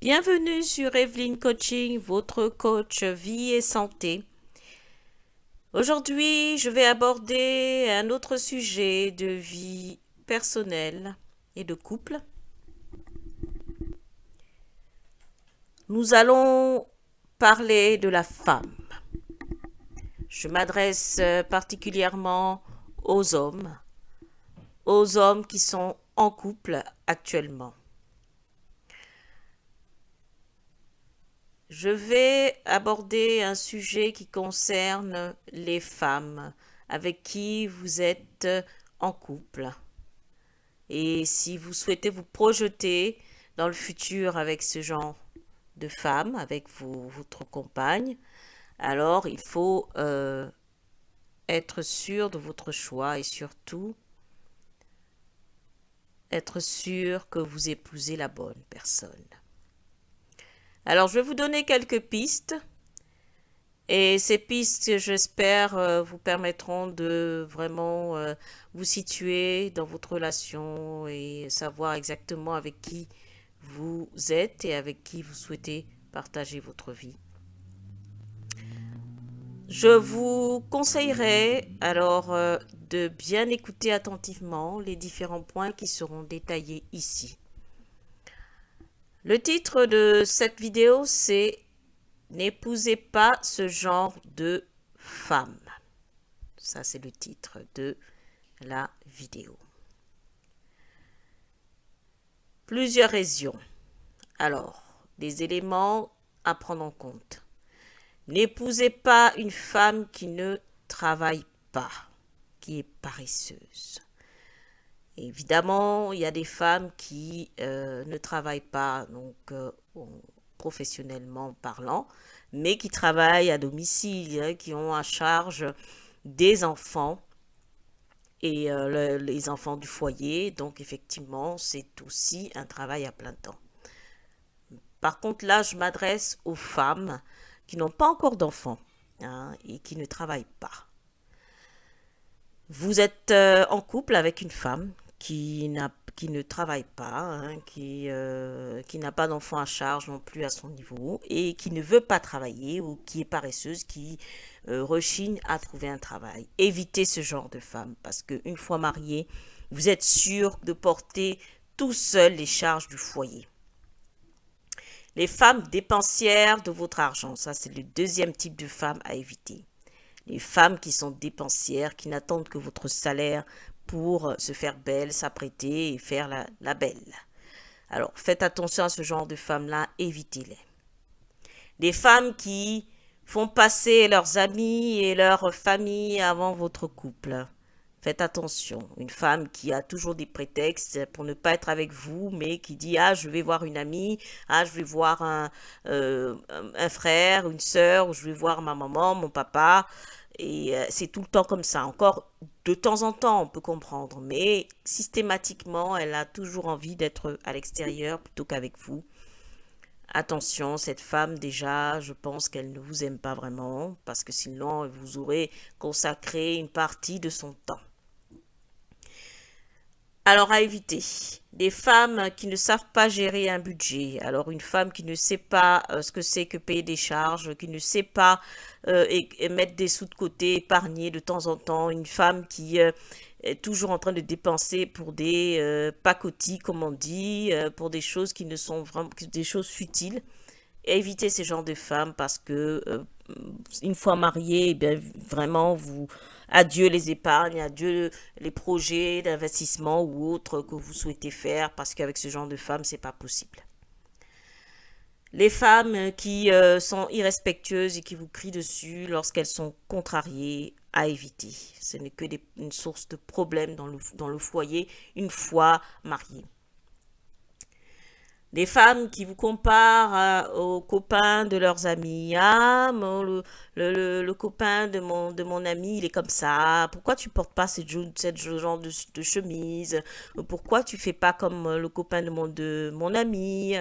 Bienvenue sur Evelyne Coaching, votre coach vie et santé. Aujourd'hui, je vais aborder un autre sujet de vie personnelle et de couple. Nous allons parler de la femme. Je m'adresse particulièrement aux hommes qui sont en couple actuellement. Je vais aborder un sujet qui concerne les femmes avec qui vous êtes en couple. Et si vous souhaitez vous projeter dans le futur avec ce genre de femme, avec votre compagne, alors il faut être sûr de votre choix et surtout être sûr que vous épousez la bonne personne. Alors je vais vous donner quelques pistes. Et ces pistes, j'espère, vous permettront de vraiment vous situer dans votre relation et savoir exactement avec qui vous êtes et avec qui vous souhaitez partager votre vie. Je vous conseillerais alors de bien écouter attentivement les différents points qui seront détaillés ici. Le titre de cette vidéo, c'est N'épousez pas ce genre de femme. Ça, c'est le titre de la vidéo. Plusieurs raisons. Alors, des éléments à prendre en compte. N'épousez pas une femme qui ne travaille pas, qui est paresseuse. Évidemment, il y a des femmes qui ne travaillent pas, donc professionnellement parlant, mais qui travaillent à domicile, qui ont à charge des enfants et les enfants du foyer. Donc effectivement, c'est aussi un travail à plein temps. Par contre, là, je m'adresse aux femmes qui n'ont pas encore d'enfants et qui ne travaillent pas. Vous êtes en couple avec une femme qui ne travaille pas, qui n'a pas d'enfant à charge non plus à son niveau et qui ne veut pas travailler ou qui est paresseuse, qui rechigne à trouver un travail. Évitez ce genre de femme parce qu'une fois marié, vous êtes sûr de porter tout seul les charges du foyer. Les femmes dépensières de votre argent, ça c'est le deuxième type de femme à éviter. Les femmes qui sont dépensières, qui n'attendent que votre salaire pour se faire belle, s'apprêter et faire la belle. Alors, faites attention à ce genre de femmes-là, évitez-les. Les femmes qui font passer leurs amis et leur famille avant votre couple. Faites attention. Une femme qui a toujours des prétextes pour ne pas être avec vous, mais qui dit ah je vais voir une amie, ah je vais voir un frère, une sœur, ou je vais voir ma maman, mon papa. Et c'est tout le temps comme ça. Encore de temps en temps, on peut comprendre, mais systématiquement, elle a toujours envie d'être à l'extérieur plutôt qu'avec vous. Attention, cette femme, déjà, je pense qu'elle ne vous aime pas vraiment, parce que sinon, vous aurez consacré une partie de son temps. Alors à éviter, des femmes qui ne savent pas gérer un budget. Alors une femme qui ne sait pas ce que c'est que payer des charges, qui ne sait pas et mettre des sous de côté, épargner de temps en temps. Une femme qui est toujours en train de dépenser pour des pacotis, comme on dit, pour des choses qui ne sont vraiment que des choses futiles. Et évitez ces genres de femmes parce que une fois mariée, eh bien, vraiment, adieu les épargnes, adieu les projets d'investissement ou autres que vous souhaitez faire parce qu'avec ce genre de femmes, c'est pas possible. Les femmes qui sont irrespectueuses et qui vous crient dessus lorsqu'elles sont contrariées, à éviter. Ce n'est que une source de problèmes dans le foyer une fois mariées. Des femmes qui vous comparent aux copains de leurs amis. Ah, le copain de mon ami, il est comme ça. Pourquoi tu portes pas cette genre de chemise? Pourquoi tu fais pas comme le copain de mon ami?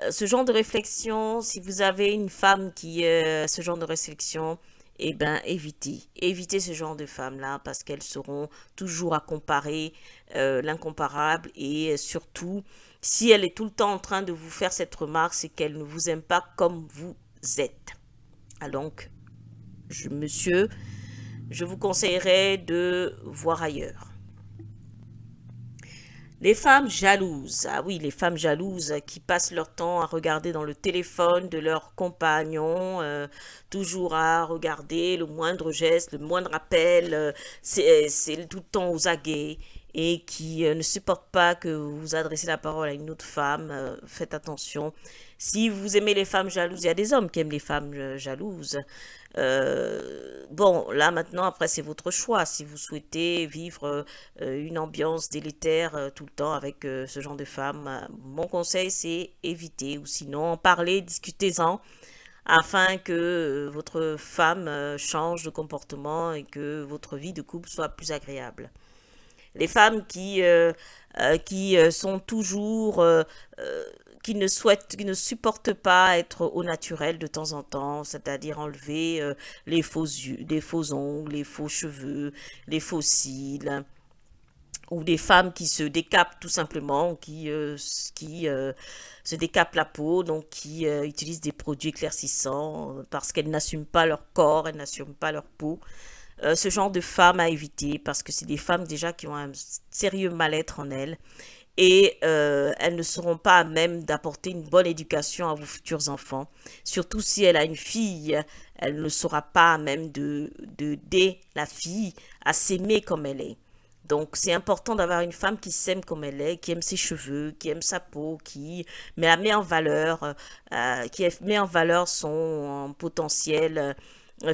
Ce genre de réflexion, si vous avez une femme qui a ce genre de réflexion, eh ben évitez. Évitez ce genre de femmes-là parce qu'elles seront toujours à comparer l'incomparable et surtout, si elle est tout le temps en train de vous faire cette remarque, c'est qu'elle ne vous aime pas comme vous êtes. Ah, donc, monsieur, je vous conseillerais de voir ailleurs. Les femmes jalouses, ah oui, les femmes jalouses qui passent leur temps à regarder dans le téléphone de leur compagnon, toujours à regarder le moindre geste, le moindre appel, c'est tout le temps aux aguets et qui ne supportent pas que vous adressez la parole à une autre femme, faites attention. Si vous aimez les femmes jalouses, il y a des hommes qui aiment les femmes jalouses. Bon, là maintenant, après, c'est votre choix. Si vous souhaitez vivre une ambiance délétère tout le temps avec ce genre de femmes, mon conseil, c'est éviter ou sinon en parler, discutez-en afin que votre femme change de comportement et que votre vie de couple soit plus agréable. Les femmes qui sont toujours qui ne supportent pas être au naturel de temps en temps, c'est-à-dire enlever les faux yeux, les faux ongles, les faux cheveux, les faux cils, ou des femmes qui se décapent tout simplement, qui se décapent la peau, donc qui utilisent des produits éclaircissants parce qu'elles n'assument pas leur corps, elles n'assument pas leur peau. Ce genre de femmes à éviter parce que c'est des femmes déjà qui ont un sérieux mal-être en elles et elles ne seront pas à même d'apporter une bonne éducation à vos futurs enfants. Surtout si elle a une fille, elle ne sera pas à même d'aider la fille à s'aimer comme elle est. Donc c'est important d'avoir une femme qui s'aime comme elle est, qui aime ses cheveux, qui aime sa peau, qui met en valeur, qui met en valeur son potentiel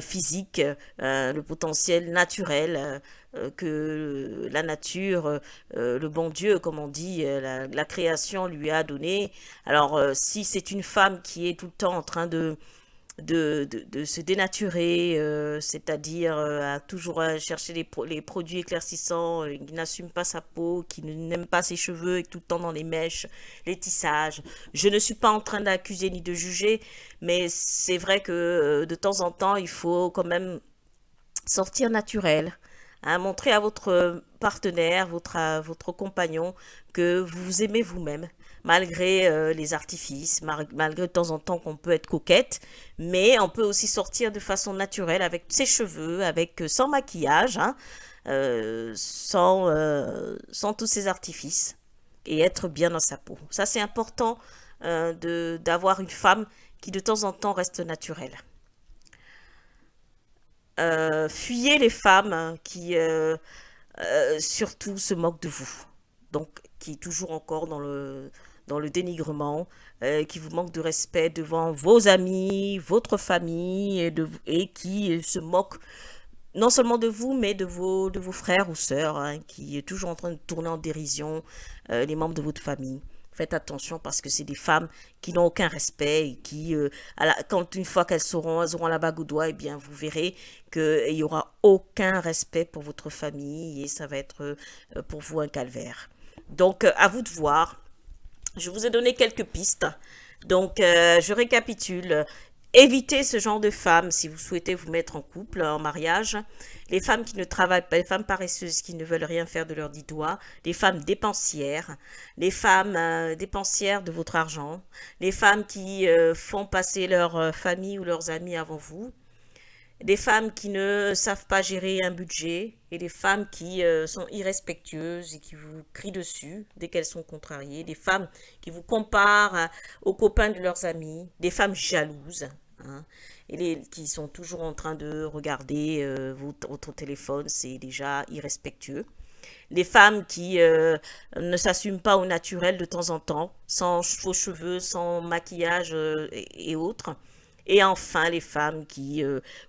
physique, le potentiel naturel que la nature, le bon Dieu, comme on dit, la création lui a donné. Alors, si c'est une femme qui est tout le temps en train de se dénaturer, c'est-à-dire à toujours chercher les produits éclaircissants, qui n'assume pas sa peau, qui n'aime pas ses cheveux, et tout le temps dans les mèches, les tissages. Je ne suis pas en train d'accuser ni de juger, mais c'est vrai que de temps en temps, il faut quand même sortir naturel. Hein, montrer à votre partenaire, à votre compagnon que vous vous aimez vous-même, malgré les artifices, malgré de temps en temps qu'on peut être coquette, mais on peut aussi sortir de façon naturelle avec ses cheveux, avec sans maquillage, hein, sans tous ces artifices, et être bien dans sa peau. Ça, c'est important d'avoir une femme qui de temps en temps reste naturelle. Fuyez les femmes hein, qui surtout se moquent de vous. Donc, qui est toujours encore dans le dénigrement, qui vous manque de respect devant vos amis, votre famille, et qui se moque non seulement de vous, mais de vos frères ou sœurs, hein, qui est toujours en train de tourner en dérision les membres de votre famille. Faites attention parce que c'est des femmes qui n'ont aucun respect et qui, quand une fois elles auront la bague au doigt, eh bien, vous verrez qu'il n'y aura aucun respect pour votre famille et ça va être pour vous un calvaire. Donc, à vous de voir. Je vous ai donné quelques pistes. Donc, je récapitule. Évitez ce genre de femmes si vous souhaitez vous mettre en couple, en mariage. Les femmes qui ne travaillent pas, les femmes paresseuses qui ne veulent rien faire de leurs 10 doigts, les femmes dépensières, les femmes dépensières de votre argent, les femmes qui font passer leur famille ou leurs amis avant vous, des femmes qui ne savent pas gérer un budget et des femmes qui sont irrespectueuses et qui vous crient dessus dès qu'elles sont contrariées, des femmes qui vous comparent aux copains de leurs amis, des femmes jalouses hein, qui sont toujours en train de regarder votre téléphone, c'est déjà irrespectueux. Les femmes qui ne s'assument pas au naturel de temps en temps, sans faux cheveux, sans maquillage et autres. Et enfin, les femmes qui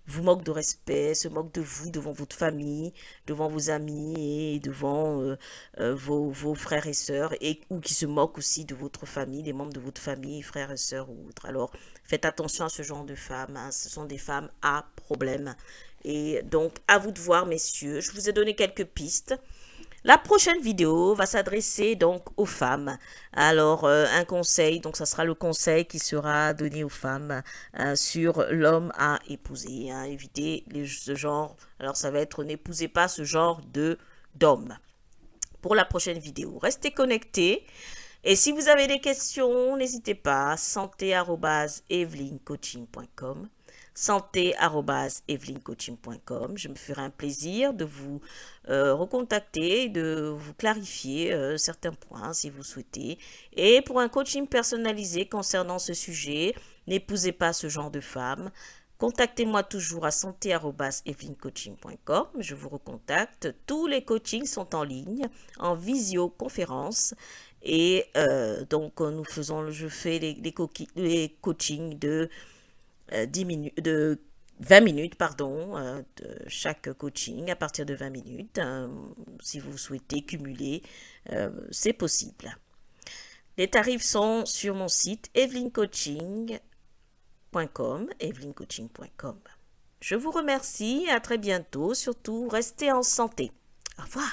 vous moquent de respect, se moquent de vous devant votre famille, devant vos amis et devant vos frères et sœurs, ou qui se moquent aussi de votre famille, des membres de votre famille, frères et sœurs ou autres. Alors, faites attention à ce genre de femmes. Hein. Ce sont des femmes à problème. Et donc, à vous de voir, messieurs. Je vous ai donné quelques pistes. La prochaine vidéo va s'adresser donc aux femmes. Alors, un conseil, donc ça sera le conseil qui sera donné aux femmes sur l'homme à épouser. Hein. Évitez ce genre, alors ça va être n'épousez pas ce genre de d'homme. Pour la prochaine vidéo, restez connectés. Et si vous avez des questions, n'hésitez pas, santé@evelyncoaching.com santé@evelyncoaching.com. Je me ferai un plaisir de vous recontacter, de vous clarifier certains points si vous souhaitez. Et pour un coaching personnalisé concernant ce sujet, n'épousez pas ce genre de femme. Contactez-moi toujours à santé@evelyncoaching.com. Je vous recontacte. Tous les coachings sont en ligne, en visioconférence. Et donc, je fais les coachings de 10 minutes, de 20 minutes, pardon, de chaque coaching à partir de 20 minutes. Si vous souhaitez cumuler, c'est possible. Les tarifs sont sur mon site evelyncoaching.com. Je vous remercie, à très bientôt. Surtout, restez en santé. Au revoir.